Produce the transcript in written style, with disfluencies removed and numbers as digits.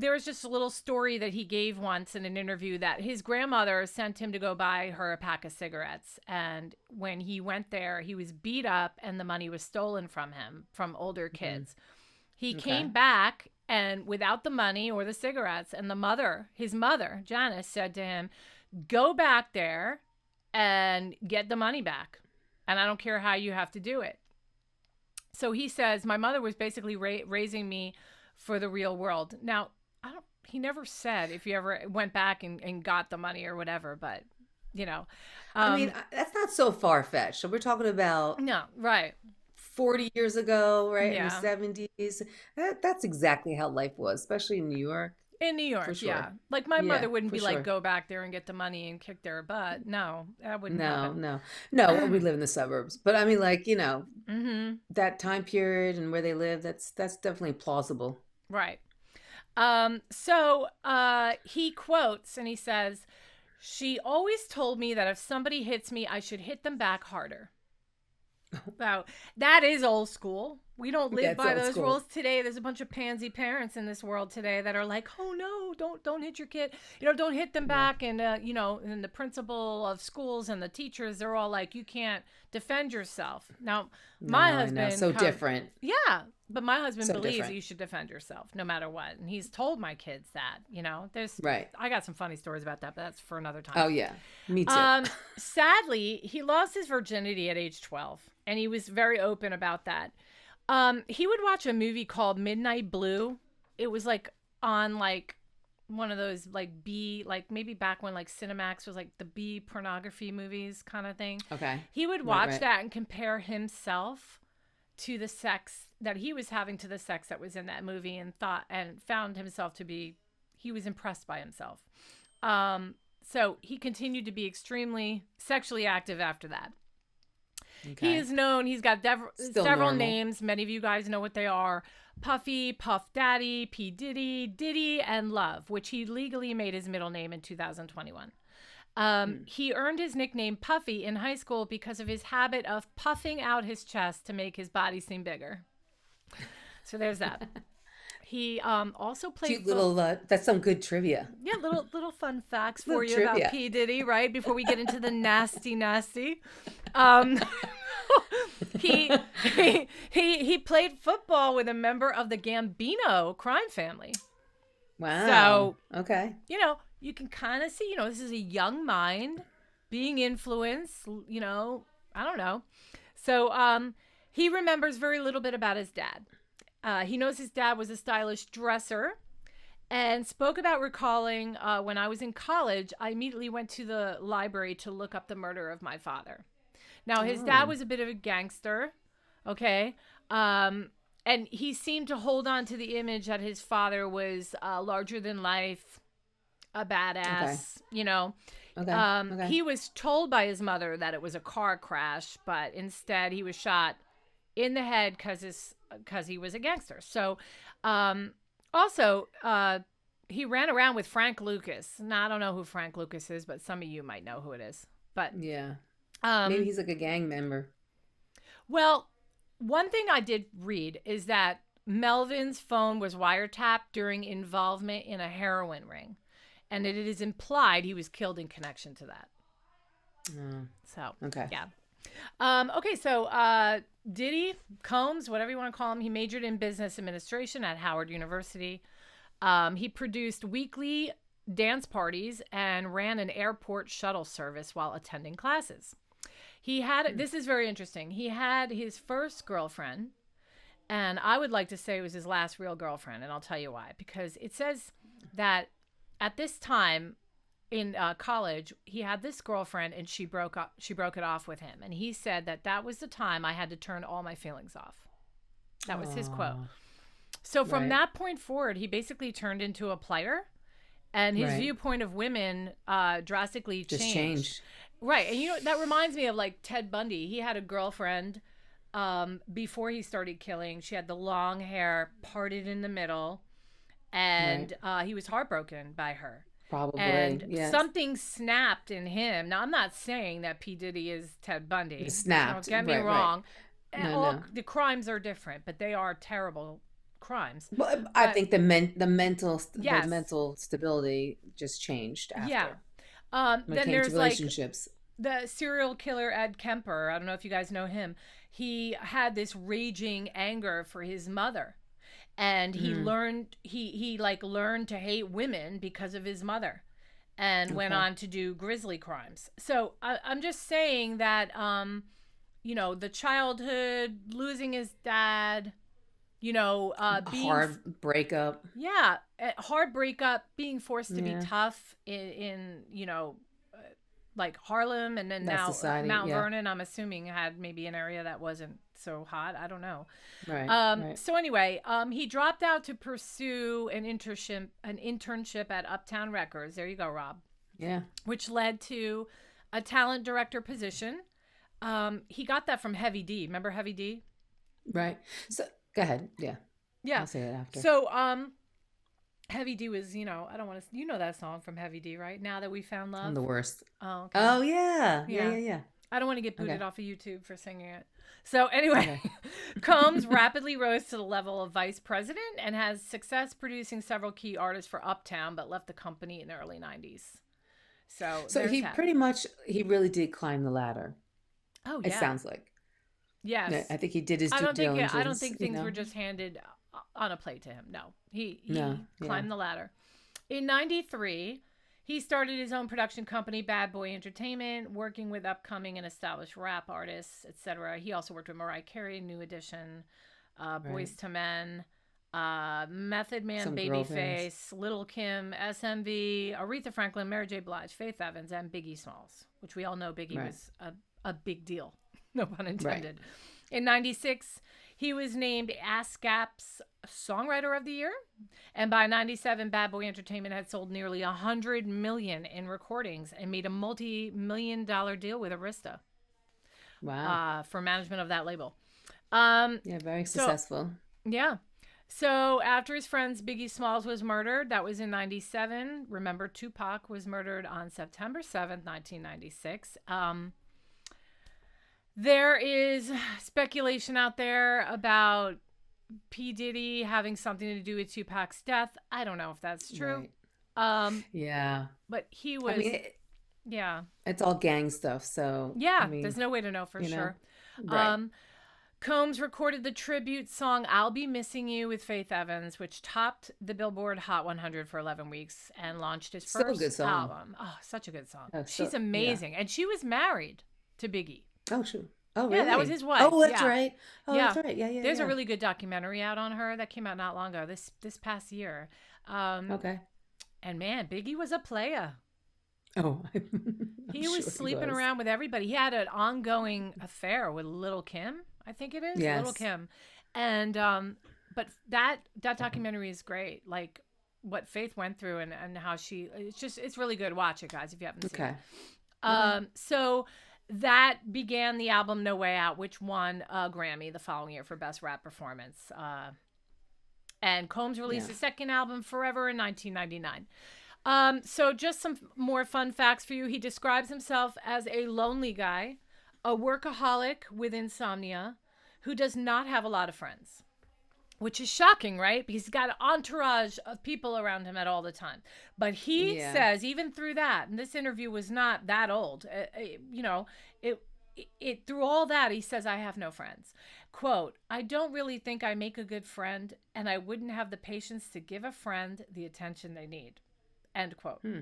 there was just a little story that he gave once in an interview that his grandmother sent him to go buy her a pack of cigarettes. And when he went there, he was beat up and the money was stolen from him, from older kids. He came back and without the money or the cigarettes, and his mother, Janice, said to him, go back there and get the money back. And I don't care how you have to do it. So he says, my mother was basically raising me for the real world. Now, he never said if he ever went back and got the money or whatever, but, you know. I mean, that's not so far-fetched. So we're talking about No, right. 40 years ago, right? In the Yeah. 70s. That's exactly how life was, especially in New York, In New for York, yeah. sure. Like my Yeah, mother wouldn't for be like, sure. go back there and get the money and kick their butt. No, that wouldn't No, happen. no, no. Well, we live in the suburbs, but I mean, like, Mm-hmm. that time period and where they live, that's definitely plausible. Right. So he quotes and he says, she always told me that if somebody hits me, I should hit them back harder. Wow, that is old school. We don't live That's by old those school. rules today. There's a bunch of pansy parents in this world today that are like, "Oh no, don't hit your kid. Don't hit them Yeah. back." And and the principal of schools and the teachers, they're all like, "You can't defend yourself." Now, my No, I know. husband So different. yeah, but my husband So believes that different. you should defend yourself no matter what, and he's told my kids that. There's Right. I got some funny stories about that, but that's for another time. Oh, yeah. Me too. Sadly, he lost his virginity at age 12, and he was very open about that. He would watch a movie called Midnight Blue. It was like on like one of those like B, like maybe back when like Cinemax was like the B pornography movies kind of thing. Okay. He would Right, watch right. that and compare himself to the sex that he was having to the sex that was in that movie, and found himself to be, he was impressed by himself. So he continued to be extremely sexually active after that. He Okay. is known, he's got Still several normal. names. Many of you guys know what they are: Puffy, Puff Daddy, P. Diddy, Diddy, and Love, which he legally made his middle name in 2021. Hmm. He earned his nickname Puffy in high school because of his habit of puffing out his chest to make his body seem bigger. So there's that. He also played Cute little, that's some good trivia. yeah, little fun facts for Little you about trivia. P Diddy, right? Before we get into the nasty. Um, he, he played football with a member of the Gambino crime family. Wow. So Okay. you can kind of see, this is a young mind being influenced. I don't know. So he remembers very little bit about his dad. He knows his dad was a stylish dresser and spoke about recalling, when I was in college, I immediately went to the library to look up the murder of my father. Now, his dad Oh, was a bit of a gangster, okay? And he seemed to hold on to the image that his father was larger than life, a okay. badass, Okay. Okay. He was told by his mother that it was a car crash, but instead he was shot in the head because he was a gangster. So, also, he ran around with Frank Lucas. Now, I don't know who Frank Lucas is, but some of you might know who it is. But, Yeah. Maybe um, he's like a gang member. well, one thing I did read is that Melvin's phone was wiretapped during involvement in a heroin ring, and it is implied he was killed in connection to that. Oh, So, okay. yeah. Okay, so Diddy Combs, whatever you want to call him, he majored in business administration at Howard University. He produced weekly dance parties and ran an airport shuttle service while attending classes. He had, this is very interesting. He had his first girlfriend, and I would like to say it was his last real girlfriend, and I'll tell you why. Because it says that at this time in college, he had this girlfriend, and she broke up. She broke it off with him, and he said that was the time I had to turn all my feelings off. That was his quote. Oh, So from right. that point forward, he basically turned into a player, and his Right. viewpoint of women drastically Just changed. changed. Right, and that reminds me of like Ted Bundy. He had a girlfriend before he started killing. She had the long hair parted in the middle, Right. and he was heartbroken by her. Probably. And Yes. something snapped in him. Now, I'm not saying that P. Diddy is Ted Bundy. Don't Snapped. get me Right. Right. wrong. No, All no. the crimes are different, but they are terrible crimes. But I But think the yes, mental stability just changed yeah. after when it Then came to there's like relationships. the serial killer Ed Kemper. I don't know if you guys know him. He had this raging anger for his mother, and Mm, he like learned to hate women because of his mother, and went okay. on to do grisly crimes. So I'm just saying that the childhood, losing his dad, A being hard breakup. yeah, hard breakup, being forced to be Yeah, tough uh, like Harlem, and then that now society. Mount Yeah, Vernon, I'm assuming, had maybe an area that wasn't so hot. I don't know. right, right. So anyway, he dropped out to pursue an internship at Uptown Records. There you go, Rob, Yeah, which led to a talent director position. He got that from Heavy D. Remember Heavy D? right. So go ahead. Yeah, Yeah. I'll say that after. So Heavy D was, I don't want to, that song from Heavy D, right? Now that we found I'm love. the worst. Oh, okay. Oh yeah, yeah, Yeah. yeah, yeah. I don't want to get booted Okay, off of YouTube for singing it. So anyway, okay. Combs rapidly rose to the level of vice president and has success producing several key artists for Uptown, but left the company in the early 90s. So So there's he that. pretty much he really did climb the ladder. Oh It yeah. sounds like. Yeah, Yes. I think he did his I due don't think I don't diligence. think You things were know. just handed on a plate to him. No. He No, he yeah. climbed the ladder. In 93, he started his own production company, Bad Boy Entertainment, working with upcoming and established rap artists, etc. He also worked with Mariah Carey, New Edition, Right. Boys to Men, Method Man, Some girl bands. Babyface, Little Kim, SMV, Aretha Franklin, Mary J. Blige, Faith Evans, and Biggie Smalls, which we all know Biggie Right. was a big deal. No pun Right. intended. In 96, he was named ASCAP's Songwriter of the Year. And by 97, Bad Boy Entertainment had sold nearly 100 million in recordings and made a multi-million-dollar deal with Arista Wow. for management of that label. Um, Yeah, very so, successful. yeah. So after his friends Biggie Smalls was murdered, that was in 97. Remember, Tupac was murdered on September 7th, 1996. There is speculation out there about P. Diddy having something to do with Tupac's death. I don't know if that's true. Right. Um, Yeah. but he I mean, was, yeah. it's all gang stuff. So, I Yeah, there's mean, no way to know for you know, sure. right. Um, Combs recorded the tribute song I'll Be Missing You with Faith Evans, which topped the Billboard Hot 100 for 11 weeks and launched his Still a first good song. album. Oh, such a good song. Oh, She's so, yeah. amazing. And she was married to Biggie. Oh, shoot. Oh, Yeah, that was really? his wife. Oh, that's Yeah. right. Oh, that's Yeah. right. Yeah, yeah, There's a yeah. really good documentary out on her that came out not long ago, this past year. Um, Okay. and man, Biggie was a player. Oh, I'm He was sure he sleeping was. around with everybody. He had an ongoing affair with Little Kim, I think it is. Little Yes. Kim. And but that documentary is great. Like what Faith went through and how it's really good. Watch it, guys, if you haven't seen it. Okay. Okay. So that began the album No Way Out, which won a Grammy the following year for Best Rap Performance. And Combs released Yeah. his second album, Forever, in 1999. So just some more fun facts for you. He describes himself as a lonely guy, a workaholic with insomnia, who does not have a lot of friends, which is shocking, right? Because he's got an entourage of people around him at all the time. But he Yeah. says, even through that, and this interview was not that old, it, it through all that, he says, I have no friends. Quote, I don't really think I make a good friend, and I wouldn't have the patience to give a friend the attention they need. End quote. Hmm.